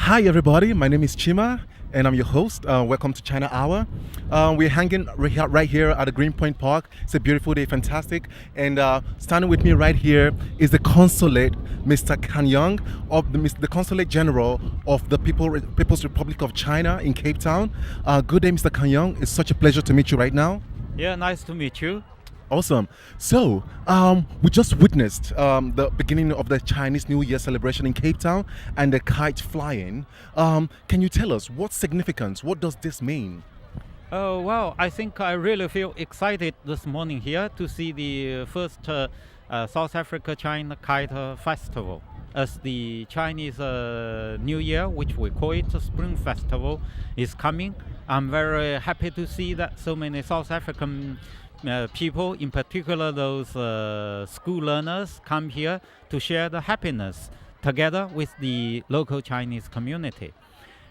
Hi, everybody. My name is Chima, and I'm your host. Welcome to China Hour. We're hanging right here at the Greenpoint Park. It's a beautiful day, fantastic. And standing with me right here is the consulate, Mr. Kan Young, the consulate general of the People's Republic of China in Cape Town. Good day, Mr. Kan Young. It's such a pleasure to meet you right now. Yeah, nice to meet you. Awesome. So, we just witnessed the beginning of the Chinese New Year celebration in Cape Town and the kite flying. Can you tell us what significance? What does this mean? Oh, well, I think I really feel excited this morning here to see the first South Africa China Kite Festival. As the Chinese New Year, which we call it Spring Festival, is coming. I'm very happy to see that so many South African people, in particular those school learners, come here to share the happiness together with the local Chinese community.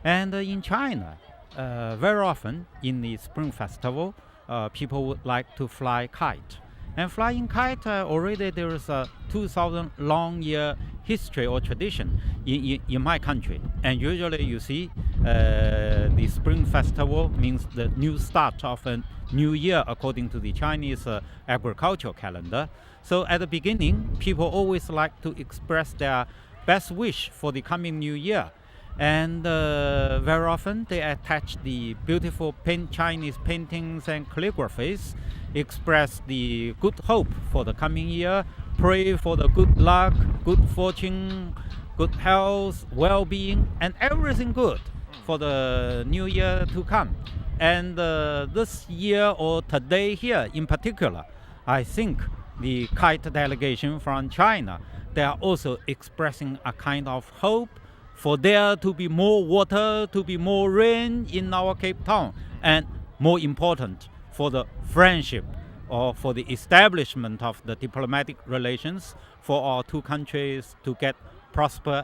And in China, very often in the Spring Festival, people would like to fly kite. And flying kite, already there is a 2,000 long year history or tradition in my country. And usually you see the Spring Festival means the new start of a new year according to the Chinese agricultural calendar. So at the beginning, people always like to express their best wish for the coming new year. And very often they attach the beautiful Chinese paintings and calligraphies, express the good hope for the coming year, pray for the good luck, good fortune, good health, well-being, and everything good for the new year to come. And this year or today here in particular, I think the kite delegation from China, they are also expressing a kind of hope for there to be more water, to be more rain in our Cape Town, and more important, for the friendship or for the establishment of the diplomatic relations for our two countries to get prosper.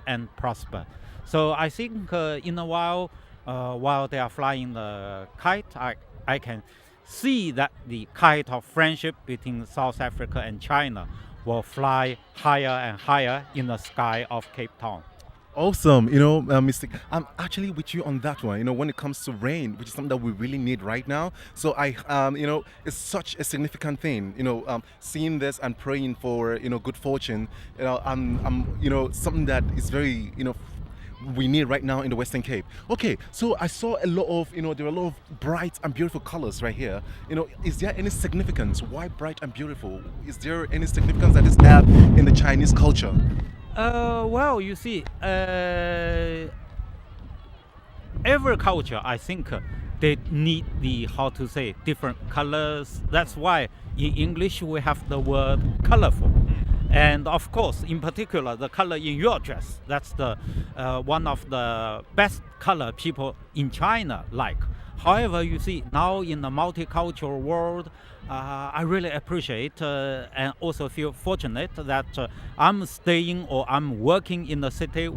So I think in a while they are flying the kite, I can see that the kite of friendship between South Africa and China will fly higher and higher in the sky of Cape Town. Awesome. Mr. I'm actually with you on that one. When it comes to rain, which is something that we really need right now. So it's such a significant thing. Seeing this and praying for good fortune. Something that is very we need right now in the Western Cape. Okay, so I saw a lot of there are a lot of bright and beautiful colors right here. Is there any significance? Why bright and beautiful? Is there any significance that this have in the Chinese culture? Well, you see, every culture, I think, they need different colors. That's why in English we have the word colorful. And of course, in particular, the color in your dress, that's the one of the best color people in China like. However, you see, now in the multicultural world, I really appreciate and also feel fortunate that I'm staying or I'm working in a city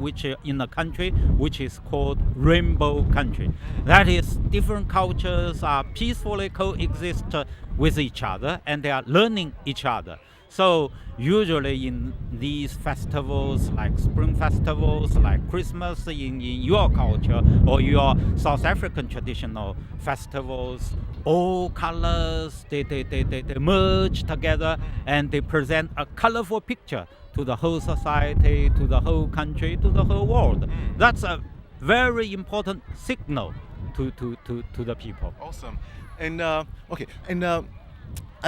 in a country which is called Rainbow Country. That is, different cultures are peacefully coexist with each other and they are learning each other. So usually in these festivals, like spring festivals, like Christmas in your culture or your South African traditional festivals, all colors, they merge together and they present a colorful picture to the whole society, to the whole country, to the whole world. That's a very important signal to the people. Awesome. And I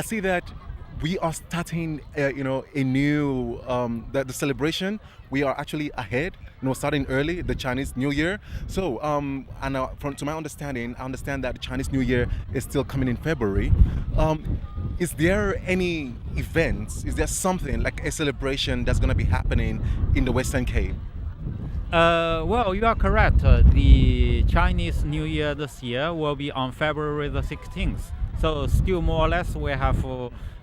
see that we are starting, a new the celebration. We are actually ahead, starting early, the Chinese New Year. So, to my understanding, I understand that the Chinese New Year is still coming in February. Is there any events? Is there something like a celebration that's going to be happening in the Western Cape? Well, you are correct. The Chinese New Year this year will be on February the 16th. So still more or less we have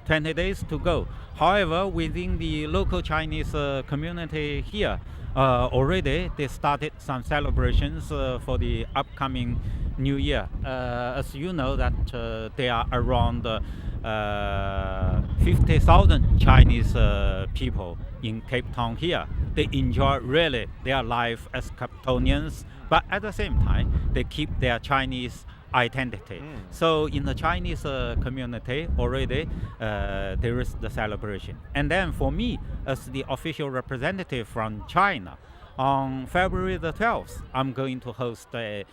20 days to go. However, within the local Chinese community here, already they started some celebrations for the upcoming New Year. As you know that there are around 50,000 Chinese people in Cape Town here. they enjoy really their life as Capetonians, but at the same time, they keep their Chinese identity. So in the Chinese community already, there is the celebration. And then for me, as the official representative from China, on February the 12th, I'm going to host a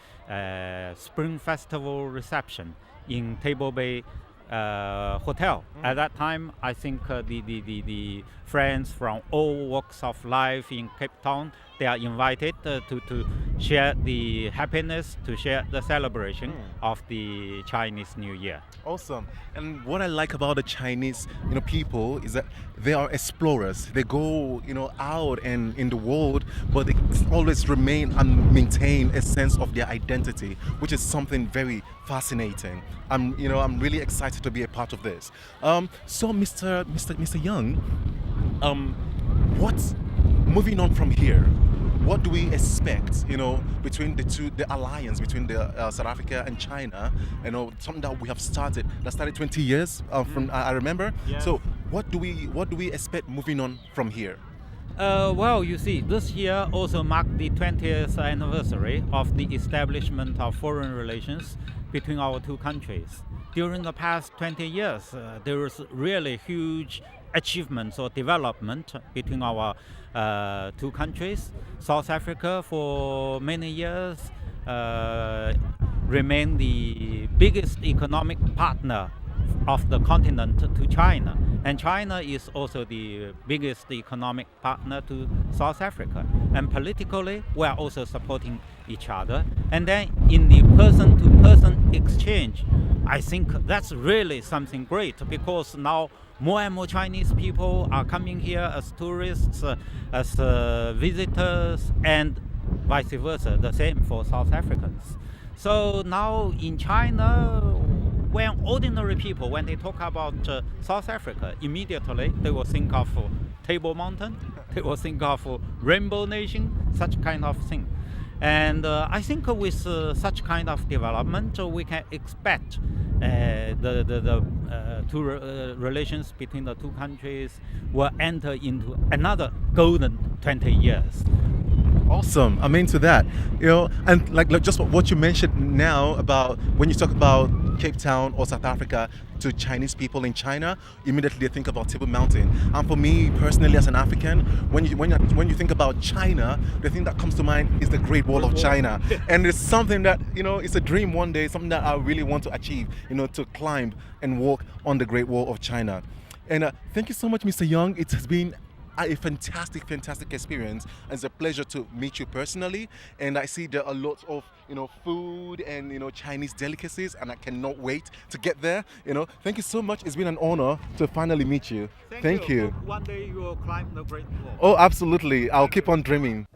Spring Festival reception in Table Bay Hotel. At that time, I think the friends from all walks of life in Cape Town, they are invited to share the happiness, to share the celebration of the Chinese New Year. Awesome. And what I like about the Chinese, people is that they are explorers. They go, out and in the world, but they always remain and maintain a sense of their identity, which is something very fascinating. I'm really excited to be a part of this. So, Mr. Young, what's moving on from here? What do we expect, between the alliance between the South Africa and China, something that started 20 years from I remember. Yes. So what do we expect moving on from here? Well, you see, this year also marked the 20th anniversary of the establishment of foreign relations between our two countries. During the past 20 years, there was really huge achievements or development between our two countries. South Africa for many years remained the biggest economic partner of the continent to China, and China is also the biggest economic partner to South Africa, and politically we are also supporting each other. And then in the person-to-person exchange, I think that's really something great, because now more and more Chinese people are coming here as tourists, as visitors, and vice versa, the same for South Africans. So now in China, when ordinary people, when they talk about South Africa, immediately they will think of Table Mountain, they will think of Rainbow Nation, such kind of thing. And I think with such kind of development, we can expect the relations between the two countries will enter into another golden 20 years. Awesome. I'm into that. And like just what you mentioned now about when you talk about Cape Town or South Africa to Chinese people in China, immediately they think about Table Mountain. And for me personally, as an African, when you think about China, the thing that comes to mind is the Great Wall of China. And it's something that it's a dream one day, something that I really want to achieve. To climb and walk on the Great Wall of China. And thank you so much, Mr. Young. It has been a fantastic experience. It's a pleasure to meet you personally, and I see there are lots of food and Chinese delicacies, and I cannot wait to get there. Thank you so much. It's been an honor to finally meet you. Thank you. One day you will climb the Great Wall. Oh, absolutely. I'll keep on dreaming.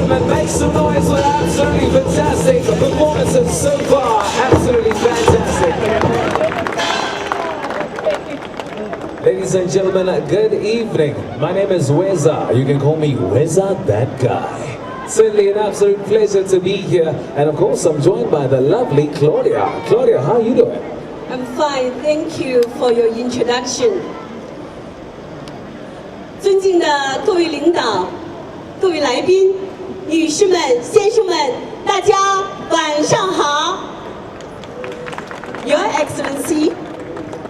gentlemen, make some noise for absolutely fantastic performances so far. Absolutely fantastic. Ladies and gentlemen, good evening. My name is Weza. You can call me Weza that guy. Certainly an absolute pleasure to be here. And of course, I'm joined by the lovely Claudia. Claudia, how are you doing? I'm fine, thank you for your introduction. 尊敬的各位领导、各位来宾、女士们、先生们，大家晚上好。Your Excellency,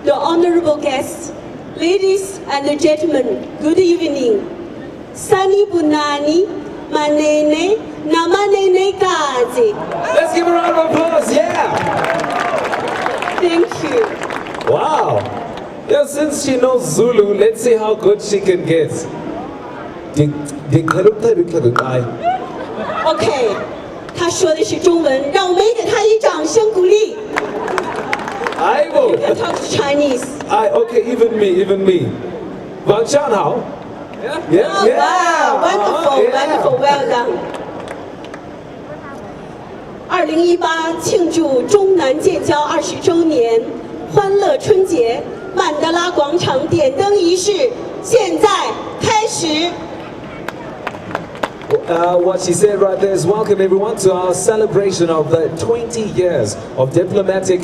the honorable guests, ladies and gentlemen, good evening. Sani Bunani, Manene, Namanene Gazi. Let's give a round of applause, yeah! Thank you. Wow! Yeah, since she knows Zulu, let's see how good she can get. OK， 他说的是中文，让我们也给他以掌声鼓励。I will. You can talk to Chinese. Okay, even me. Wang Chan hao? Yeah. Oh, wow, wonderful, Yeah. wonderful, well done. 2018庆祝中南建交20周年，欢乐春节，曼德拉广场点灯仪式现在开始。What she said right there is welcome everyone to our celebration of the 20 years of diplomatic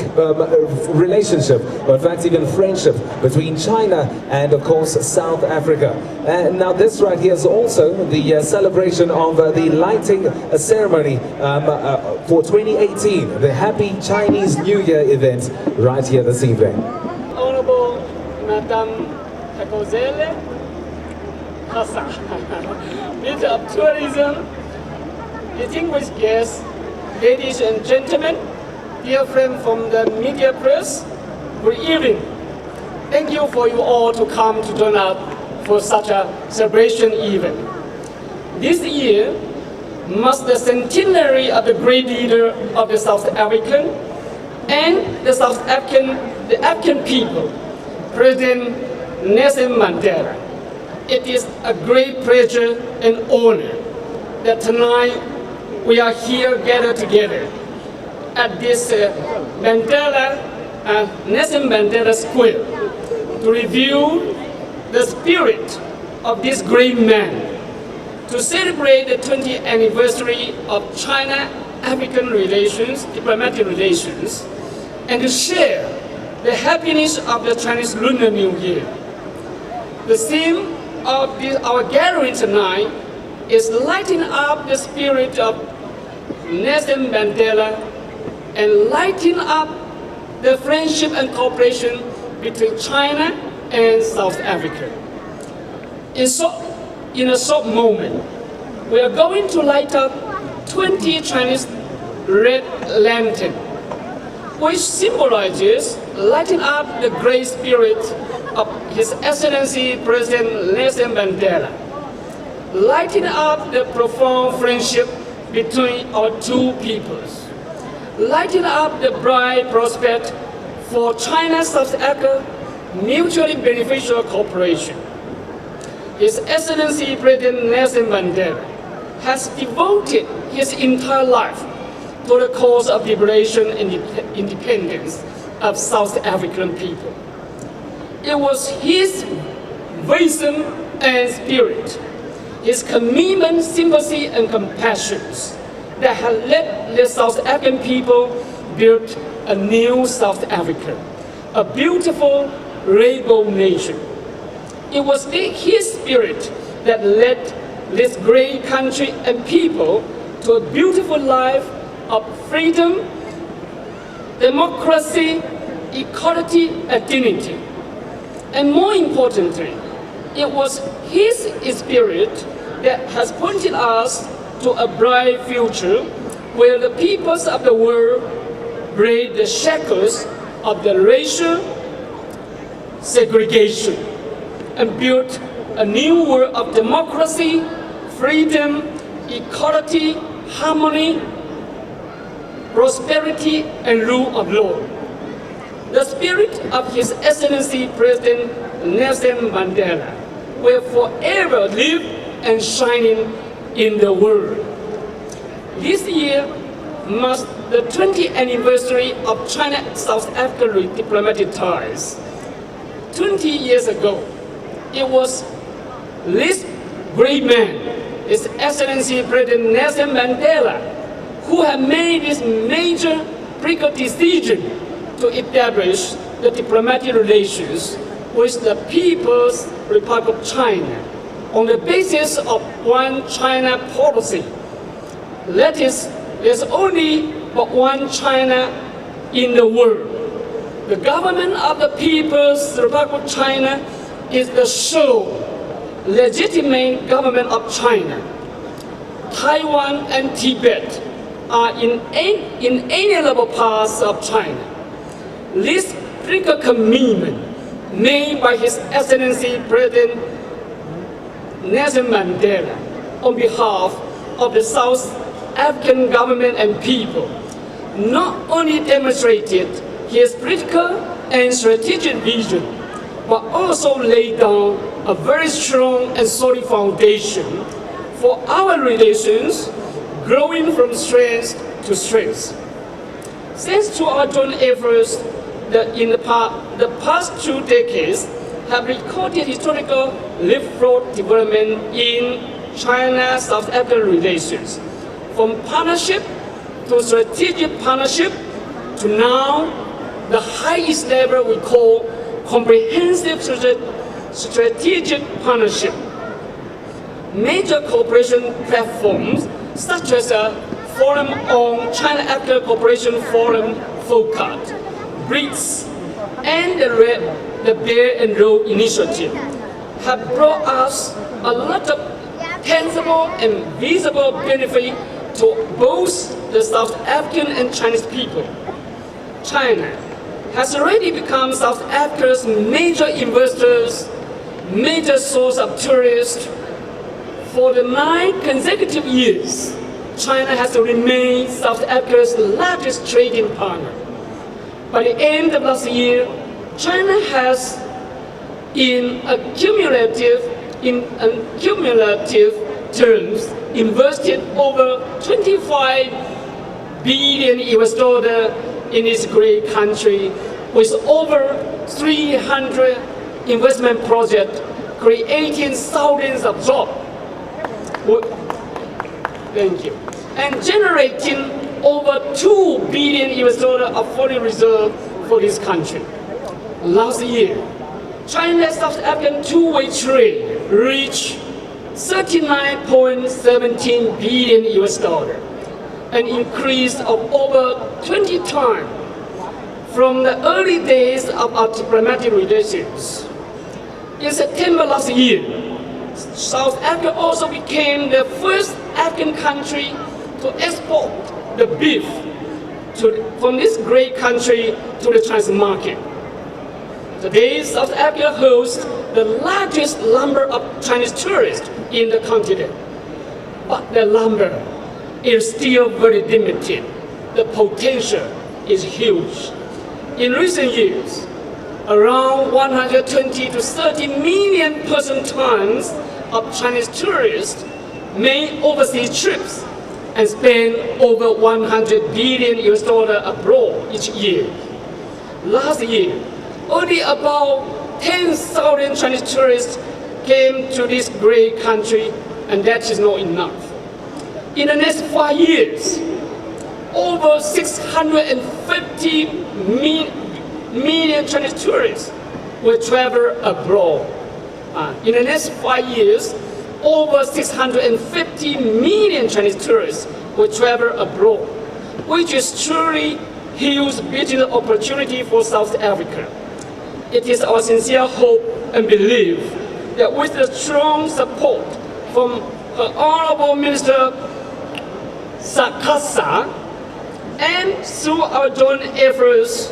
relationship, or in fact even friendship between China and of course South Africa. And now this right here is also the celebration of the lighting ceremony for 2018, the Happy Chinese New Year event right here this evening. Honorable Madame Takozele Hassan, Minister of Tourism, distinguished guests, ladies and gentlemen, dear friends from the media press, good evening. Thank you for you all to come to join us for such a celebration event. This year marks the centenary of the great leader of the South African and the African people, President Nelson Mandela. It is a great pleasure and honor that tonight we are here gathered together at this Nelson Mandela Square to review the spirit of this great man, to celebrate the 20th anniversary of China-African relations, diplomatic relations, and to share the happiness of the Chinese Lunar New Year. The theme of our gathering tonight is lighting up the spirit of Nelson Mandela and lighting up the friendship and cooperation between China and South Africa. In a short moment, we are going to light up 20 Chinese red lanterns, which symbolizes lighting up the great spirit of His Excellency President Nelson Mandela, lighting up the profound friendship between our two peoples, lighting up the bright prospect for China-South Africa mutually beneficial cooperation. His Excellency President Nelson Mandela has devoted his entire life to the cause of liberation and independence of South African people. It was his wisdom and spirit, his commitment, sympathy, and compassion that had led the South African people build a new South Africa, a beautiful rainbow nation. It was his spirit that led this great country and people to a beautiful life of freedom, democracy, equality, and dignity. And more importantly, it was his spirit that has pointed us to a bright future where the peoples of the world break the shackles of the racial segregation and build a new world of democracy, freedom, equality, harmony, prosperity, and rule of law. The spirit of His Excellency President Nelson Mandela will forever live and shine in the world. This year marks the 20th anniversary of China-South Africa diplomatic ties. 20 years ago, it was this great man, His Excellency President Nelson Mandela, who had made this major critical decision to establish the diplomatic relations with the People's Republic of China on the basis of one China policy. That is, there's only but one China in the world. The government of the People's Republic of China is the sole legitimate government of China. Taiwan and Tibet are inalienable parts of China. This critical commitment made by His Excellency President Nelson Mandela on behalf of the South African government and people not only demonstrated his political and strategic vision, but also laid down a very strong and solid foundation for our relations growing from strength to strength. Thanks to our joint efforts that in the past 2 decades have recorded historical leapfrog development in China-South Africa relations, from partnership to strategic partnership to now the highest level we call comprehensive strategic partnership. Major cooperation platforms such as the Forum on China-Africa Cooperation Forum FOCAT, BRICS, and the Bear and Road Initiative have brought us a lot of tangible and visible benefit to both the South African and Chinese people. China has already become South Africa's major investors, major source of tourists. For the 9 consecutive years, China has remained South Africa's largest trading partner. By the end of last year, China has, in cumulative terms, invested over $25 billion in its great country, with over 300 investment projects creating thousands of jobs. Thank you. And generating over $2 billion of foreign reserve for this country. Last year, China-South African two-way trade reached $39.17 billion, an increase of over 20 times from the early days of our diplomatic relations. In September last year, South Africa also became the first African country to export the beef from this great country to the Chinese market. Today, South Africa hosts the largest number of Chinese tourists in the continent. But the number is still very limited. The potential is huge. In recent years, around 120 to 30 million person times of Chinese tourists make overseas trips and spend over $100 billion abroad each year. Last year, only about 10,000 Chinese tourists came to this great country, and that is not enough. In the next 5 years, over 650 million Chinese tourists will travel abroad. In the next 5 years, over 650 million Chinese tourists will travel abroad, which is truly huge business opportunity for South Africa. It is our sincere hope and belief that with the strong support from Her Honorable Minister Sakasa and through our joint efforts,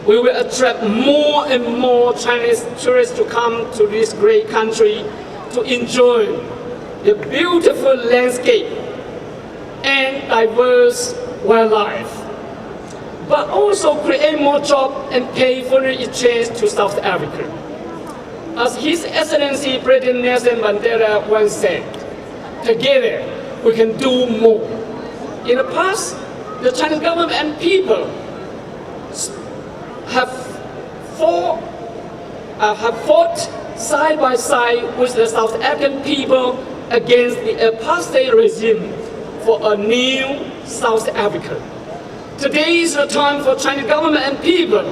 we will attract more and more Chinese tourists to come to this great country to enjoy the beautiful landscape and diverse wildlife, but also create more jobs and pay foreign exchange to South Africa. As His Excellency President Nelson Mandela once said, together we can do more. In the past, the Chinese government and people have fought side by side with the South African people against the apartheid regime for a new South Africa. Today is the time for Chinese government and people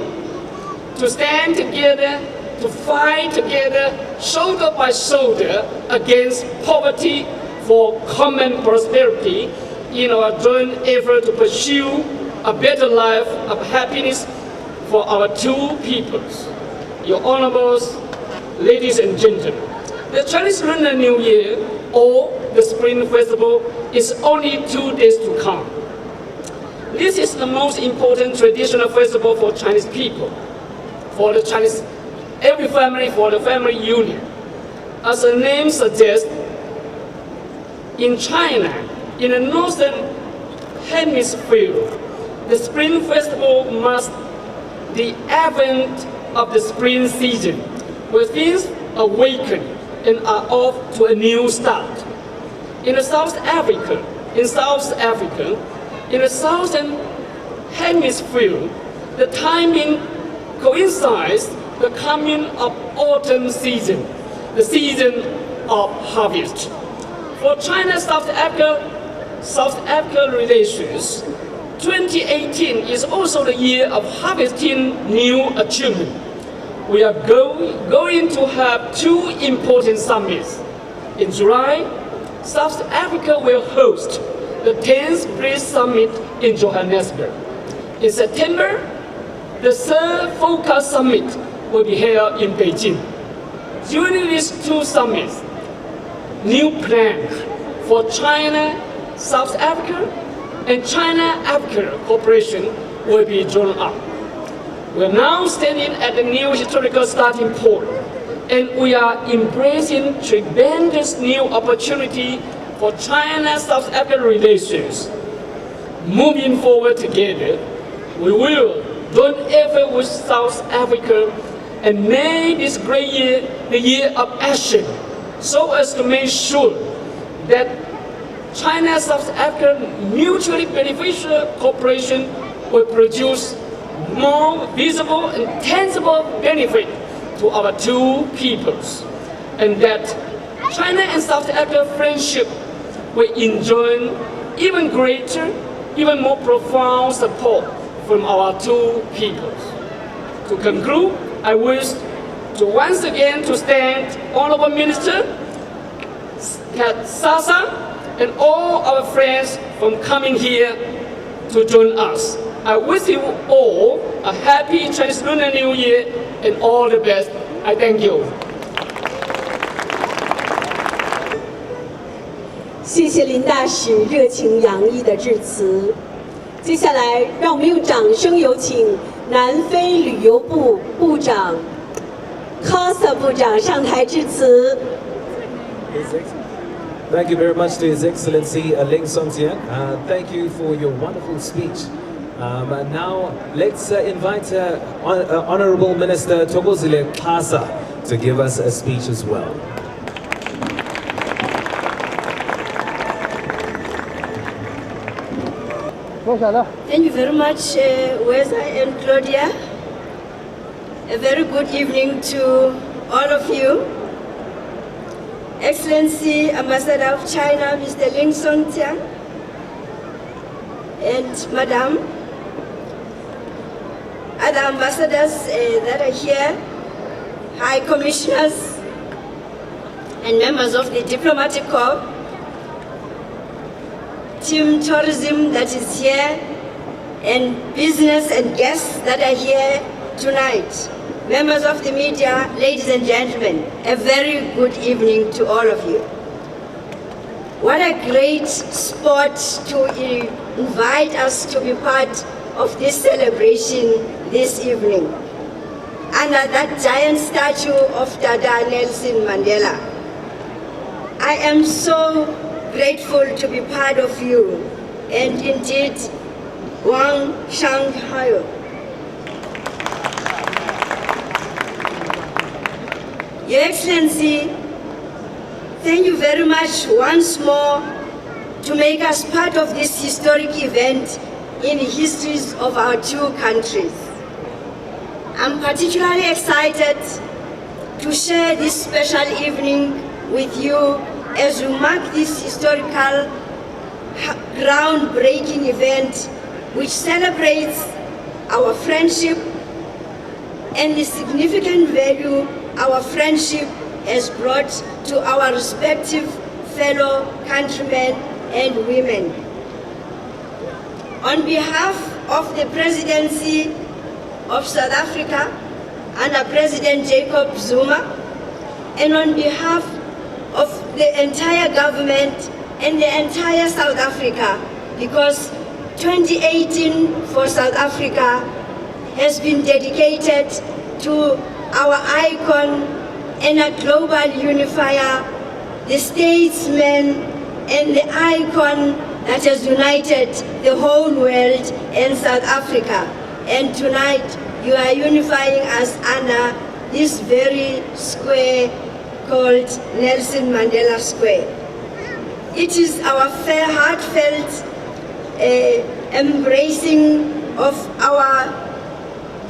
to stand together, to fight together, shoulder by shoulder, against poverty for common prosperity in our joint effort to pursue a better life of happiness for our two peoples. Your honorables, ladies and gentlemen, the Chinese Lunar New Year, or the Spring Festival, is only 2 days to come. This is the most important traditional festival for Chinese people, for the Chinese, every family, for the family union. As the name suggests, in China, in the northern hemisphere, the Spring Festival marks the advent of the spring season, where things awaken and are off to a new start. In South Africa, in the southern hemisphere, the timing coincides the coming of autumn season, the season of harvest. For China-South Africa relations, 2018 is also the year of harvesting new achievement. We are going to have 2 important summits. In July, South Africa will host the 10th Peace Summit in Johannesburg. In September, the 3rd Focus Summit will be held in Beijing. During these 2 summits, new plans for China, South Africa, and China-Africa cooperation will be drawn up. We are now standing at the new historical starting point, and we are embracing tremendous new opportunity for China-South Africa relations. Moving forward together, we will join effort with South Africa and make this great year the year of action, so as to make sure that China-South Africa mutually beneficial cooperation will produce more visible and tangible benefit to our two peoples, and that China and South Africa friendship will enjoy even greater, even more profound support from our two peoples. To conclude, I wish to once again to thank Honorable Minister Sasa and all our friends from coming here to join us. I wish you all a happy Chinese Lunar New Year and all the best. I thank you. 谢谢林大使热情洋溢的致辞。接下来，让我们用掌声有请南非旅游部部长卡萨部长上台致辞。 Thank you very much to His Excellency Ling Songjian. Thank you for your wonderful speech. And now let's invite Honorable Minister Thokozile Kasa to give us a speech as well. Thank you very much, Wesa and Claudia. A very good evening to all of you. Excellency Ambassador of China, Mr. Ling Songjian, and Madam, other ambassadors that are here, High Commissioners, and members of the Diplomatic Corps, Team Tourism that is here, and business and guests that are here tonight. Members of the media, ladies and gentlemen, a very good evening to all of you. What a great spot to invite us to be part of this celebration this evening, under that giant statue of Dada Nelson Mandela. I am so grateful to be part of you, and indeed, Wang Shanghai. Your Excellency, thank you very much once more to make us part of this historic event in the histories of our two countries. I'm particularly excited to share this special evening with you as we mark this historical groundbreaking event which celebrates our friendship and the significant value our friendship has brought to our respective fellow countrymen and women. On behalf of the Presidency of South Africa under President Jacob Zuma, and on behalf of the entire government and the entire South Africa, because 2018 for South Africa has been dedicated to our icon and a global unifier, the statesman and the icon that has united the whole world and South Africa. And tonight you are unifying us under this very square called Nelson Mandela Square. It is our fair, heartfelt embracing of our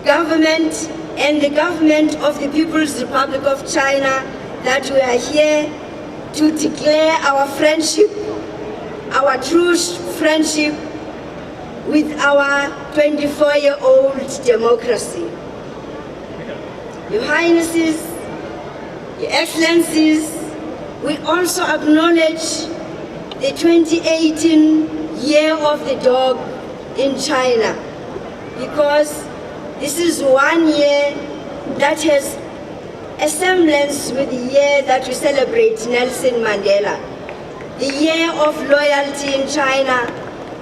government and the government of the People's Republic of China that we are here to declare our friendship, our true friendship with our 24-year-old democracy. Your Highnesses, Your Excellencies, we also acknowledge the 2018 Year of the Dog in China, because this is 1 year that has a semblance with the year that we celebrate Nelson Mandela. The year of loyalty in China,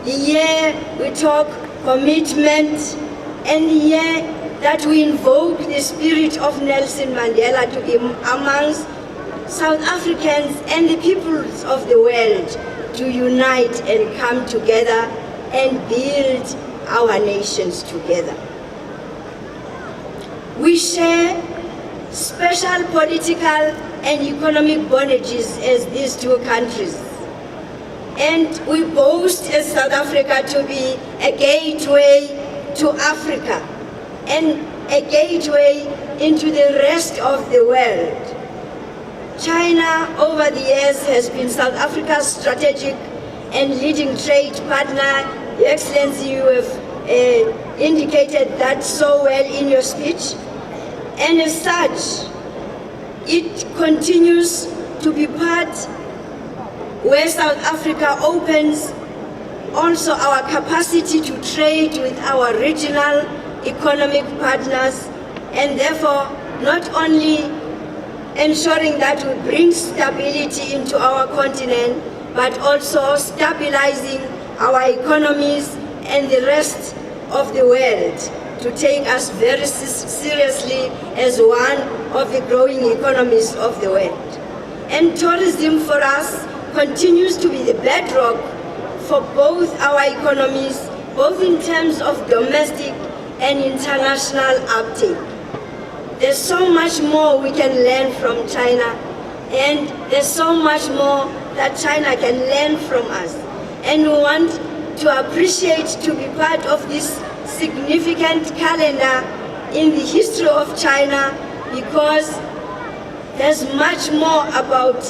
the year we talk commitment, and the year that we invoke the spirit of Nelson Mandela to be amongst South Africans and the peoples of the world to unite and come together and build our nations together. We share special political and economic bondages as these two countries. And we boast as South Africa to be a gateway to Africa and a gateway into the rest of the world. China over the years has been South Africa's strategic and leading trade partner. Your Excellency, you have indicated that so well in your speech. And as such, it continues to be part where South Africa opens also our capacity to trade with our regional economic partners, and therefore not only ensuring that we bring stability into our continent, but also stabilizing our economies and the rest of the world to take us very seriously as one of the growing economies of the world. And tourism for us continues to be the bedrock for both our economies, both in terms of domestic and international uptake. There's so much more we can learn from China, and there's so much more that China can learn from us. And we want to appreciate to be part of this significant calendar in the history of China, because there's much more about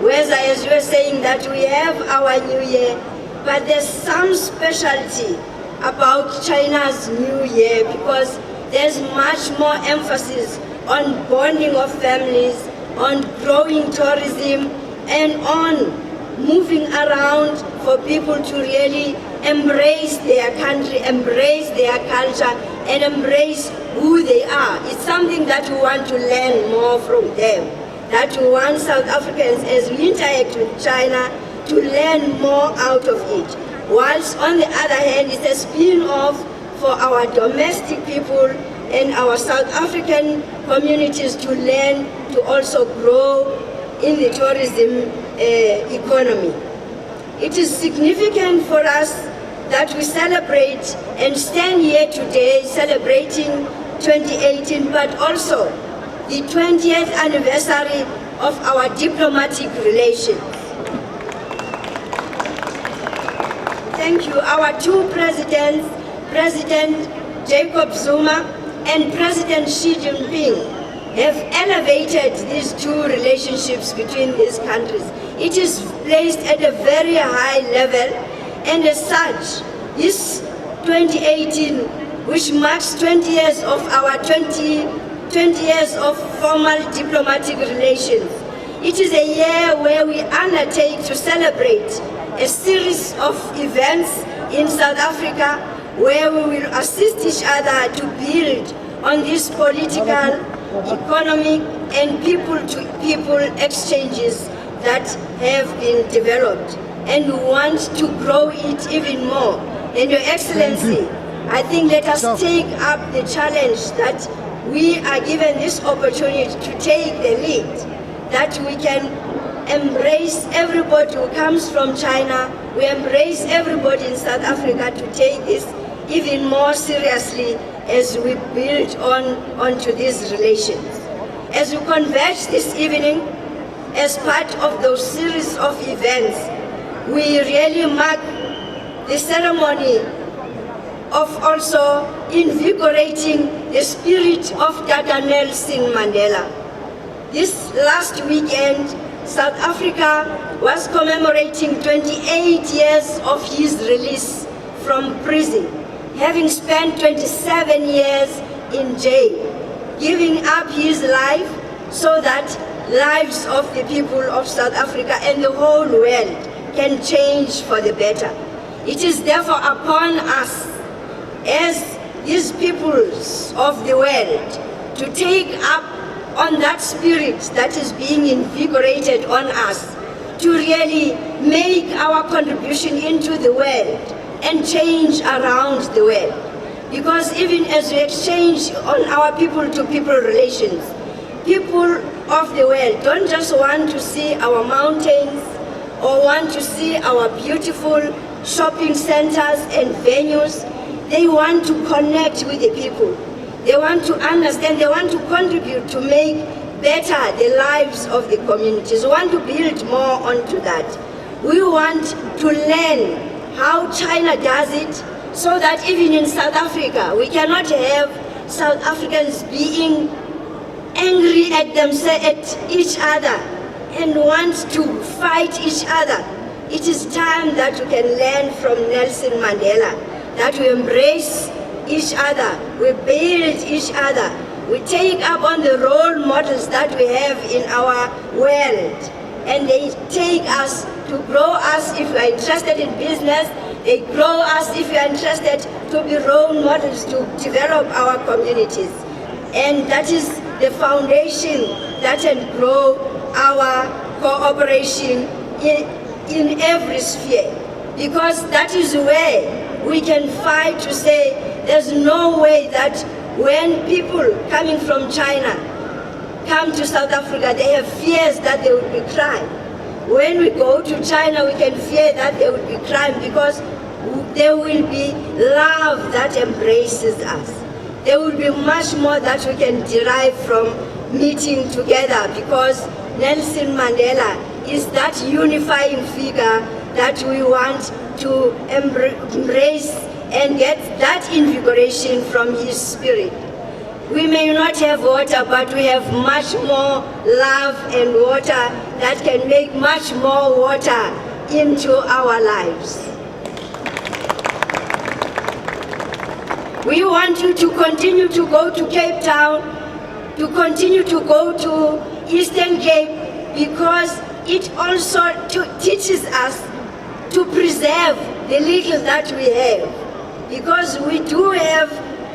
whether, as you were saying, that we have our New Year, but there's some specialty about China's New Year, because there's much more emphasis on bonding of families, on growing tourism, and on moving around for people to really embrace their country, embrace their culture, and embrace who they are. It's something that we want to learn more from them, that we want South Africans, as we interact with China, to learn more out of it. Whilst on the other hand, it's a spin-off for our domestic people and our South African communities to learn to also grow in the tourism economy. It is significant for us that we celebrate and stand here today celebrating 2018, but also the 20th anniversary of our diplomatic relations. thank you, our two presidents, President Jacob Zuma and President Xi Jinping, have elevated these two relationships between these countries. It is placed at a very high level, and as such, this 2018, which marks 20 years of our 20 years of formal diplomatic relations, it is a year where we undertake to celebrate a series of events in South Africa where we will assist each other to build on this political, economic, and people-to-people exchanges that have been developed, and we want to grow it even more. And Your Excellency, I think let us take up the challenge that we are given this opportunity to take the lead, that we can embrace everybody who comes from China, we embrace everybody in South Africa to take this even more seriously as we build onto these relations. As we converge this evening, as part of those series of events, we really mark the ceremony of also invigorating the spirit of Tata Nelson Mandela. This last weekend, South Africa was commemorating 28 years of his release from prison, having spent 27 years in jail, giving up his life so that lives of the people of South Africa and the whole world can change for the better. It is therefore upon us as these peoples of the world to take up on that spirit that is being invigorated on us, to really make our contribution into the world and change around the world. Because even as we exchange on our people-to-people relations, people of the world don't just want to see our mountains or want to see our beautiful shopping centers and venues. They want to connect with the people. They want to understand, they want to contribute to make better the lives of the communities. We want to build more onto that. We want to learn how China does it, so that even in South Africa, we cannot have South Africans being angry at themselves, at each other, and want to fight each other. It is time that we can learn from Nelson Mandela, that we embrace each other, we build each other, we take up on the role models that we have in our world, and they take us to grow us if we are interested in business, they grow us if we are interested to be role models to develop our communities. And that is the foundation that can grow our cooperation in every sphere. Because that is where we can fight to say there's no way that when people coming from China come to South Africa, they have fears that there will be crime. When we go to China, we can fear that there will be crime because there will be love that embraces us. There will be much more that we can derive from meeting together, because Nelson Mandela is that unifying figure that we want to embrace and get that invigoration from his spirit. We may not have water, but we have much more love and water that can make much more water into our lives. We want you to continue to go to Cape Town, to continue to go to Eastern Cape, because it also teaches us to preserve the little that we have. Because we do have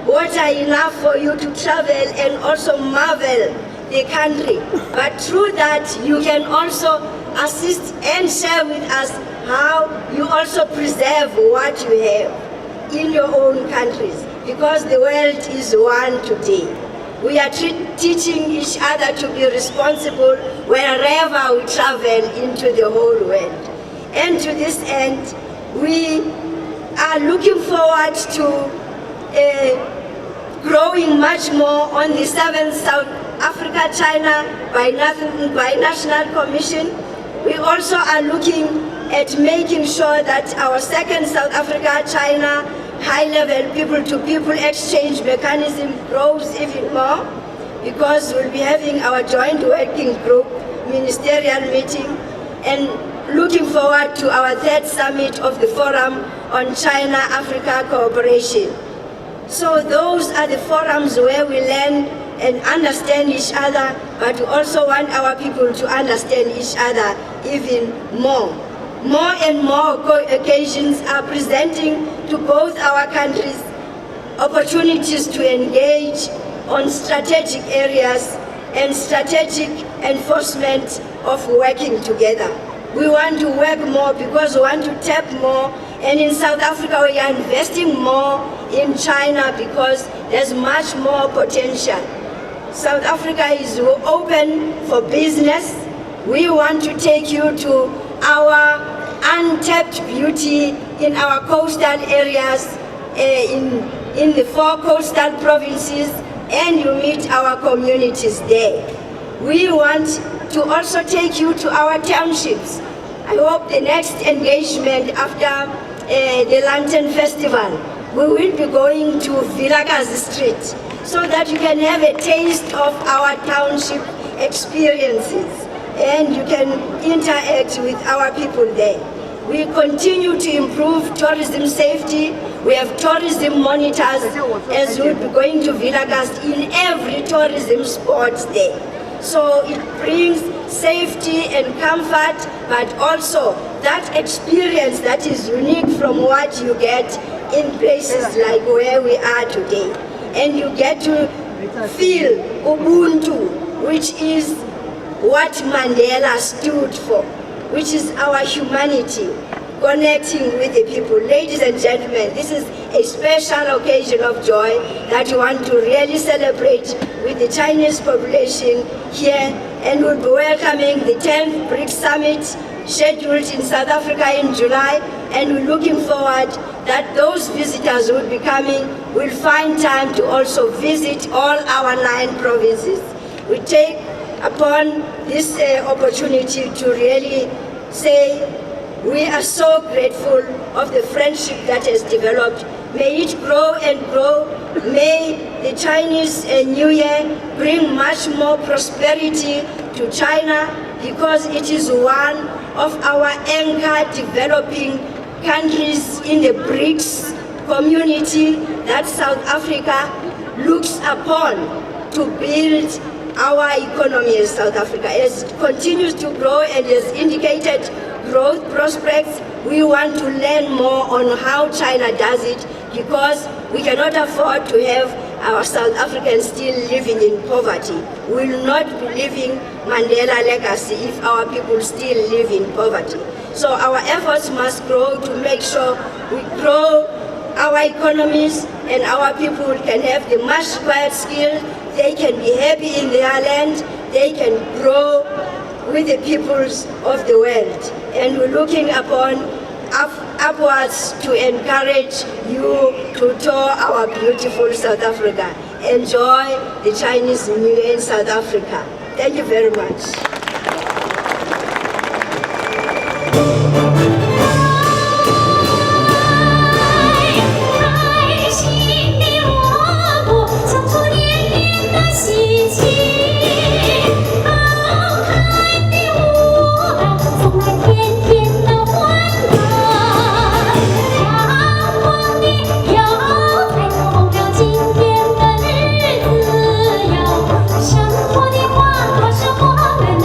water enough for you to travel and also marvel the country. But through that, you can also assist and share with us how you also preserve what you have in your own countries. Because the world is one today. We are teaching each other to be responsible wherever we travel into the whole world. And to this end, we are looking forward to growing much more on the 7th South Africa-China Binational Commission. We also are looking at making sure that our second South Africa-China high-level people-to-people exchange mechanism grows even more, because we'll be having our joint working group ministerial meeting and looking forward to our third summit of the Forum on China-Africa Cooperation. So those are the forums where we learn and understand each other, but we also want our people to understand each other even more. More and more occasions are presenting to both our countries opportunities to engage on strategic areas and strategic enforcement of working together. We want to work more because we want to tap more, and in South Africa we are investing more in China because there's much more potential. South Africa is open for business. We want to take you to our untapped beauty in our coastal areas, in the 4 coastal provinces, and you meet our communities there. We want to also take you to our townships. I hope the next engagement after the Lantern Festival, we will be going to Vilakazi Street so that you can have a taste of our township experiences and you can interact with our people there. We continue to improve tourism safety. We have tourism monitors as we'll be going to Vilakazi in every tourism spot there. So it brings safety and comfort, but also that experience that is unique from what you get in places like where we are today. And you get to feel Ubuntu, which is what Mandela stood for, which is our humanity, connecting with the people. Ladies and gentlemen, this is a special occasion of joy that we want to really celebrate with the Chinese population here, and we'll be welcoming the 10th BRICS Summit scheduled in South Africa in July, and we're looking forward that those visitors who will be coming will find time to also visit all our 9 provinces. We take upon this opportunity to really say we are so grateful of the friendship that has developed. May it grow and grow. May the Chinese New Year bring much more prosperity to China, because it is one of our anchor developing countries in the BRICS community that South Africa looks upon to build our economy in South Africa. As it continues to grow and has indicated growth prospects, we want to learn more on how China does it, because we cannot afford to have our South Africans still living in poverty. We will not be living Mandela legacy if our people still live in poverty. So our efforts must grow to make sure we grow our economies and our people can have the much required skills, they can be happy in their land, they can grow with the peoples of the world. And we're looking upon upwards to encourage you to tour our beautiful South Africa. Enjoy the Chinese New Year in South Africa. Thank you very much.生活的花朵是我们的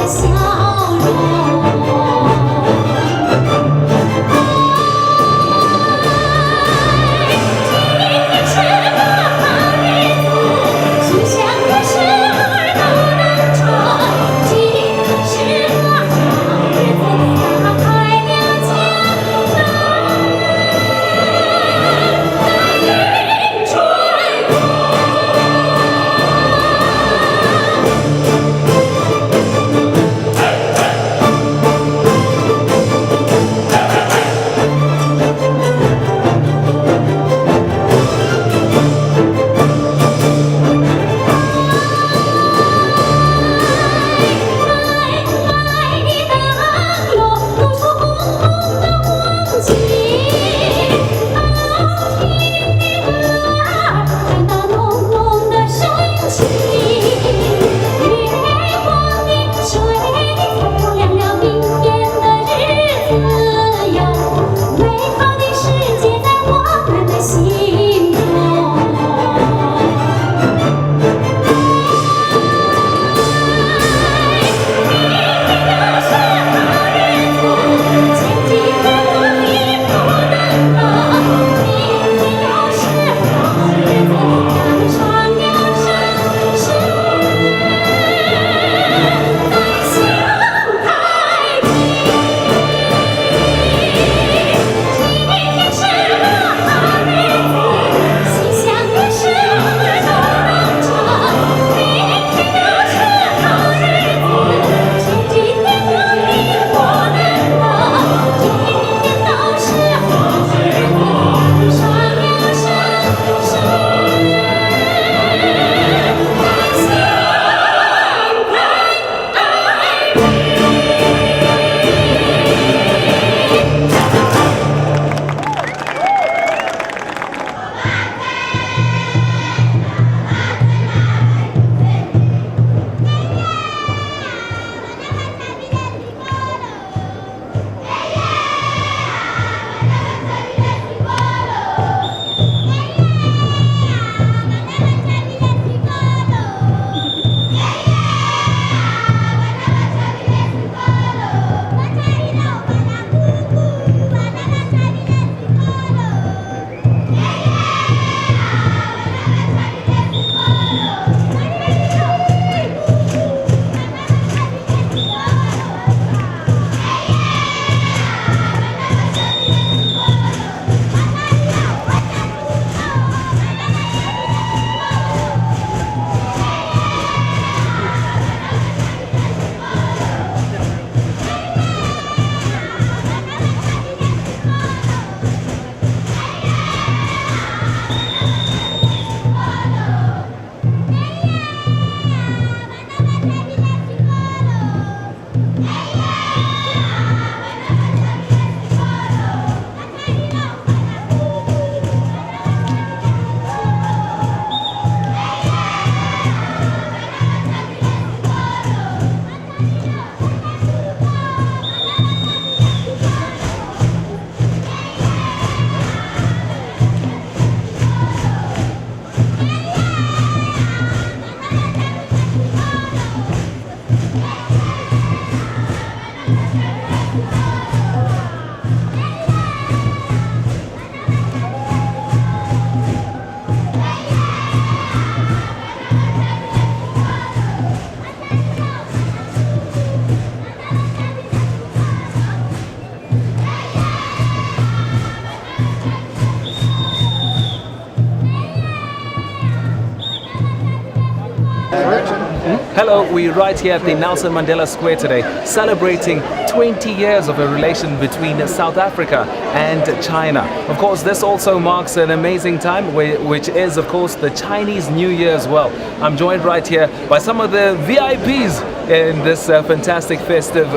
Hello, we're right here at the Nelson Mandela Square today, celebrating 20 years of a relation between South Africa and China. Of course, this also marks an amazing time, which is, of course, the Chinese New Year as well. I'm joined right here by some of the VIPs in this fantastic festive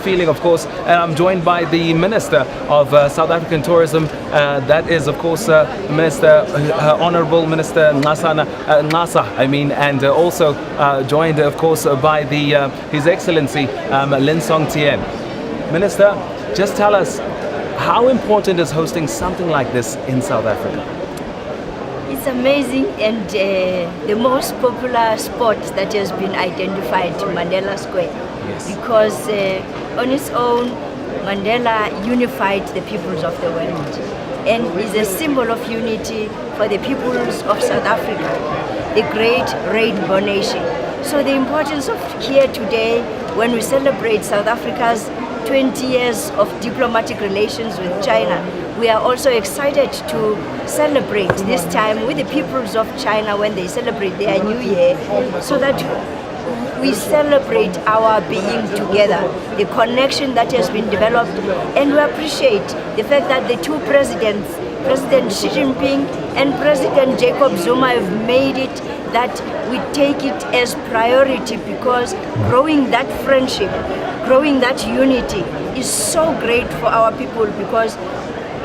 feeling, of course, and I'm joined by the Minister of South African Tourism, that is, of course, Minister, Honorable Minister Ngasa, and also joined, of course, by His Excellency Lin Songtian. Minister, just tell us, how important is hosting something like this in South Africa? It's amazing, and the most popular spot that has been identified, Mandela Square. Yes. Because on its own, Mandela unified the peoples of the world and is a symbol of unity for the peoples of South Africa, the great rainbow nation. So the importance of here today, when we celebrate South Africa's 20 years of diplomatic relations with China, we are also excited to celebrate this time with the peoples of China when they celebrate their New Year, so that we celebrate our being together, the connection that has been developed, and we appreciate the fact that the two presidents, President Xi Jinping and President Jacob Zuma, have made it that we take it as priority, because growing that friendship, growing that unity is so great for our people, because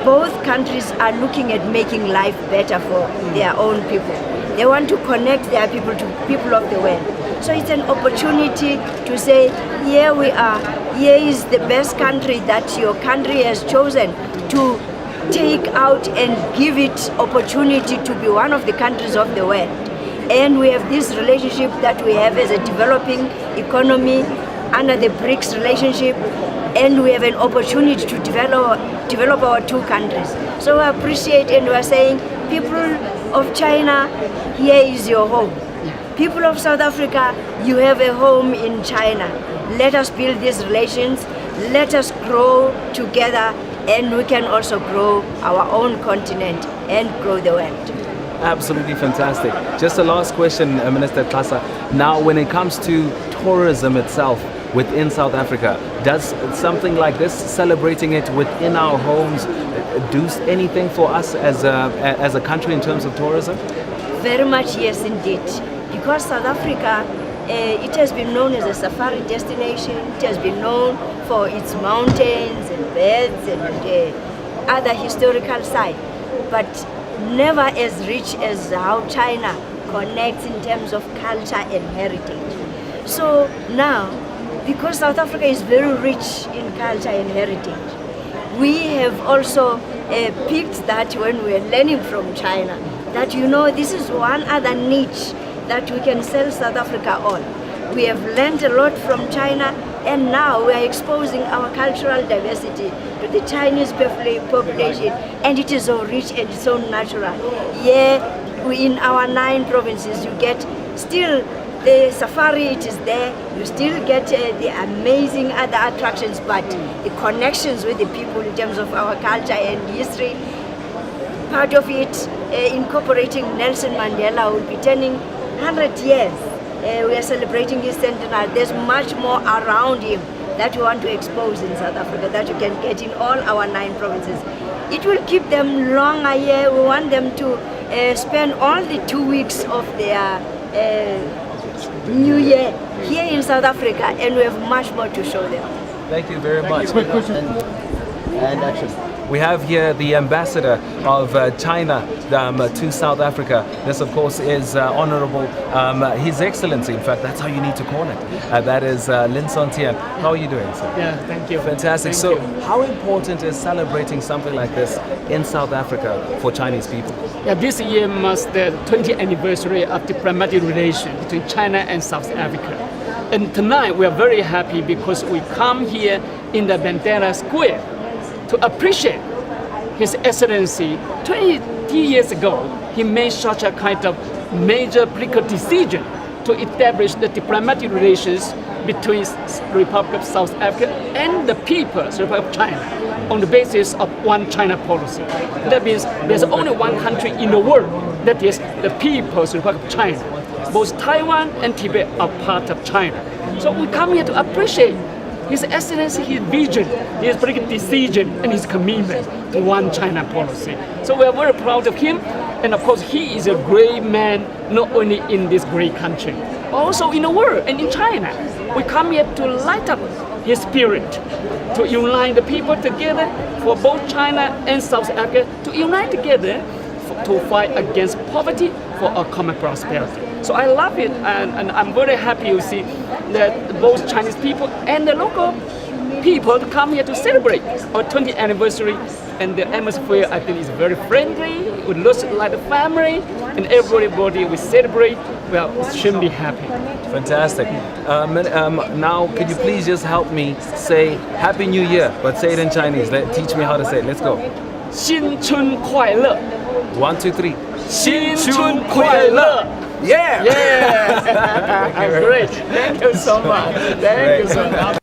both countries are looking at making life better for their own people. They want to connect their people to people of the world. So it's an opportunity to say, here we are, here is the best country that your country has chosen to take out and give it opportunity to be one of the countries of the world. And we have this relationship that we have as a developing economy under the BRICS relationship, and we have an opportunity to develop our two countries. So we appreciate, and we are saying, people of China, here is your home. People of South Africa, you have a home in China. Let us build these relations, let us grow together, and we can also grow our own continent and grow the world. Absolutely fantastic. Just a last question, Minister Klasa. Now, when it comes to tourism itself within South Africa, does something like this, celebrating it within our homes, do anything for us as a country in terms of tourism? Very much, yes, indeed. Because South Africa, it has been known as a safari destination. It has been known for its mountains and birds and other historical sites, but never as rich as how China connects in terms of culture and heritage. So now, because South Africa is very rich in culture and heritage, we have also picked that when we are learning from China, that this is one other niche that we can sell South Africa on. We have learned a lot from China, and now we are exposing our cultural diversity to the Chinese population, and it is so rich and so natural. In our 9 provinces, you get still the safari, it is there, you still get the amazing other attractions, but the connections with the people in terms of our culture and history, part of it, incorporating Nelson Mandela, will be turning 100 years. We are celebrating his centenary. There's much more around him that we want to expose in South Africa, that you can get in all our 9 provinces. It will keep them longer here. We want them to spend all the 2 weeks of their New Year here in South Africa, and we have much more to show them. Thank you very much. Quick question. And action. We have here the ambassador of China to South Africa. This, of course, is Honorable His Excellency. In fact, that's how you need to call it. That is Lin Songtian. How are you doing, sir? Yeah, thank you. Fantastic. Thank you. How important is celebrating something like this in South Africa for Chinese people? Yeah, this year marks the 20th anniversary of diplomatic relations between China and South Africa. And tonight we are very happy because we come here in the Mandela Square to appreciate His Excellency. 20 years ago, he made such a kind of major political decision to establish the diplomatic relations between the Republic of South Africa and the People's Republic of China on the basis of one China policy. That means there's only one country in the world, that is the People's Republic of China. both Taiwan and Tibet are part of China. So we come here to appreciate His Excellency, his vision, his political decision, and his commitment to one China policy. So we are very proud of him, and of course he is a great man, not only in this great country, but also in the world and in China. We come here to light up his spirit, to unite the people together for both China and South Africa, to unite together to fight against poverty for our common prosperity. So I love it, and I'm very happy to see that both Chinese people and the local people come here to celebrate our 20th anniversary. And the atmosphere, I think, is very friendly. It looks like a family, and everybody will celebrate. We are extremely happy. Fantastic. Now, could you please just help me say Happy New Year, but say it in Chinese. Teach me how to say it. Let's go. 新春快乐 1, 2, 3. 新春快乐 Yeah! Yeah! Great. Thank you so much. Thank you so much.